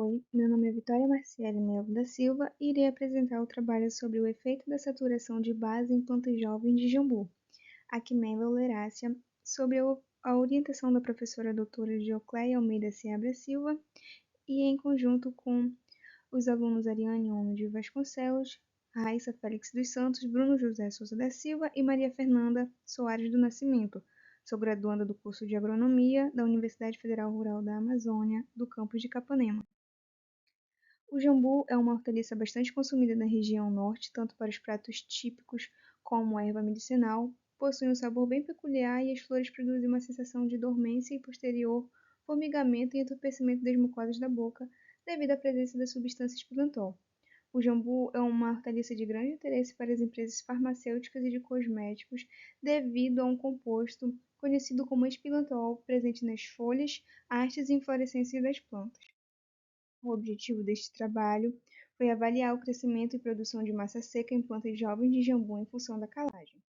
Oi, meu nome é Vitória Marciele Melo da Silva e irei apresentar o trabalho sobre o efeito da saturação de base em plantas jovens de jambu, Aquimella oleracea, sob a orientação da professora doutora Geocleia Almeida Seabra Silva e em conjunto com os alunos Ariane Ono de Vasconcelos, Raíssa Félix dos Santos, Bruno José Souza da Silva e Maria Fernanda Soares do Nascimento, sou graduanda do curso de Agronomia da Universidade Federal Rural da Amazônia, do campus de Capanema. O jambu é uma hortaliça bastante consumida na região norte, tanto para os pratos típicos como erva medicinal. Possui um sabor bem peculiar e as flores produzem uma sensação de dormência e posterior formigamento e entorpecimento das mucosas da boca, devido à presença da substância espilantol. O jambu é uma hortaliça de grande interesse para as empresas farmacêuticas e de cosméticos, devido a um composto conhecido como espilantol presente nas folhas, hastes e inflorescências das plantas. O objetivo deste trabalho foi avaliar o crescimento e produção de massa seca em plantas jovens de jambu em função da calagem.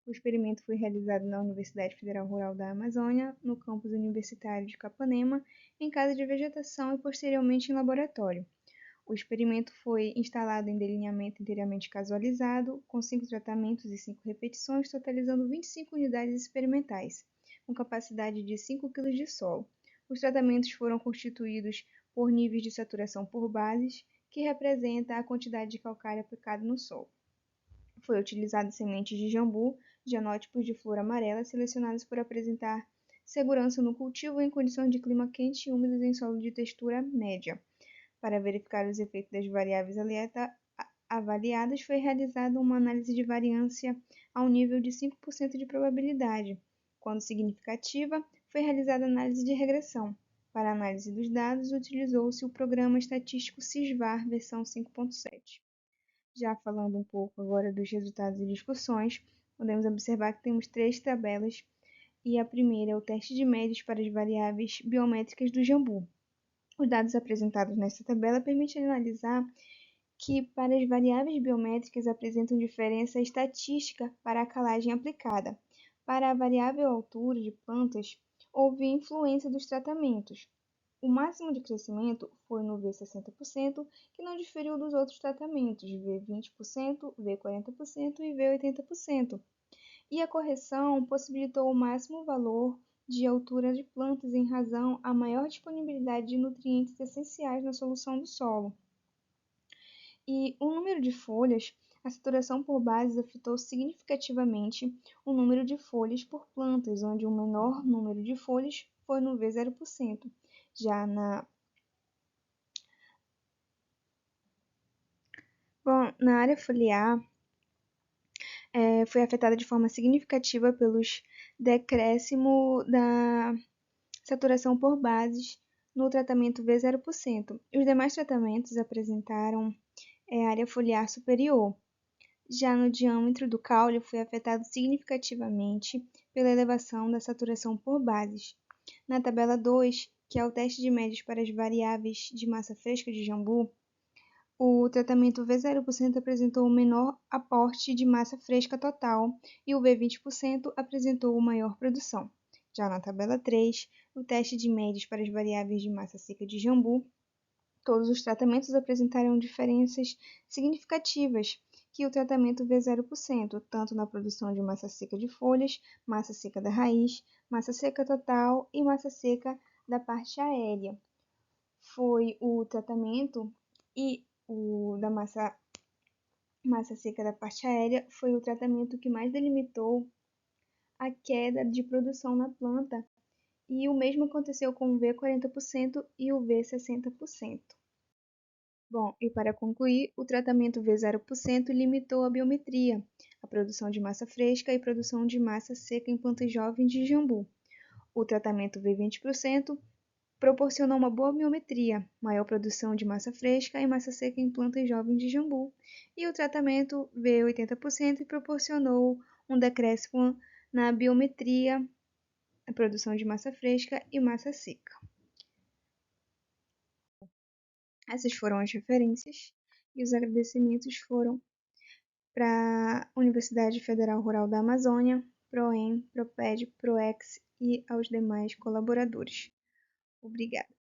O experimento foi realizado na Universidade Federal Rural da Amazônia, no campus universitário de Capanema, em casa de vegetação e posteriormente em laboratório. O experimento foi instalado em delineamento inteiramente casualizado, com 5 tratamentos e 5 repetições, totalizando 25 unidades experimentais, com capacidade de 5 kg de solo. Os tratamentos foram constituídos por níveis de saturação por bases, que representa a quantidade de calcário aplicado no solo. Foi utilizado sementes de jambu, genótipos de flor amarela, selecionados por apresentar segurança no cultivo em condições de clima quente e úmidos em solo de textura média. Para verificar os efeitos das variáveis avaliadas, foi realizada uma análise de variância ao nível de 5% de probabilidade. Quando significativa, foi realizada análise de regressão. Para a análise dos dados, utilizou-se o programa estatístico SysVar versão 5.7. Já falando um pouco agora dos resultados e discussões, podemos observar que temos 3 tabelas, e a primeira é o teste de médias para as variáveis biométricas do jambu. Os dados apresentados nesta tabela permitem analisar que, para as variáveis biométricas, apresentam diferença estatística para a calagem aplicada. Para a variável altura de plantas, houve influência dos tratamentos. O máximo de crescimento foi no V60%, que não diferiu dos outros tratamentos, V20%, V40% e V80%. E a correção possibilitou o máximo valor de altura de plantas em razão à maior disponibilidade de nutrientes essenciais na solução do solo. E o número de folhas, a saturação por bases afetou significativamente o número de folhas por plantas, onde o menor número de folhas foi no V0%. Já na área foliar, foi afetada de forma significativa pelos decréscimo da saturação por bases no tratamento V0%. Os demais tratamentos apresentaram área foliar superior. Já no diâmetro do caule foi afetado significativamente pela elevação da saturação por bases. Na tabela 2, que é o teste de médias para as variáveis de massa fresca de jambu, o tratamento V0% apresentou o menor aporte de massa fresca total e o V20% apresentou maior produção. Já na tabela 3, o teste de médias para as variáveis de massa seca de jambu, todos os tratamentos apresentaram diferenças significativas que o tratamento V0%, tanto na produção de massa seca de folhas, massa seca da raiz, massa seca total e massa seca da parte aérea. Foi o tratamento e o da massa seca da parte aérea foi o tratamento que mais delimitou a queda de produção na planta, e o mesmo aconteceu com o V40% e o V60%. Bom, e para concluir, o tratamento V0% limitou a biometria, a produção de massa fresca e produção de massa seca em plantas jovens de jambu. O tratamento V20% proporcionou uma boa biometria, maior produção de massa fresca e massa seca em plantas jovens de jambu, e o tratamento V80% proporcionou um decréscimo na biometria, a produção de massa fresca e massa seca. Essas foram as referências e os agradecimentos foram para a Universidade Federal Rural da Amazônia, PROEM, PROPED, PROEX e aos demais colaboradores. Obrigada.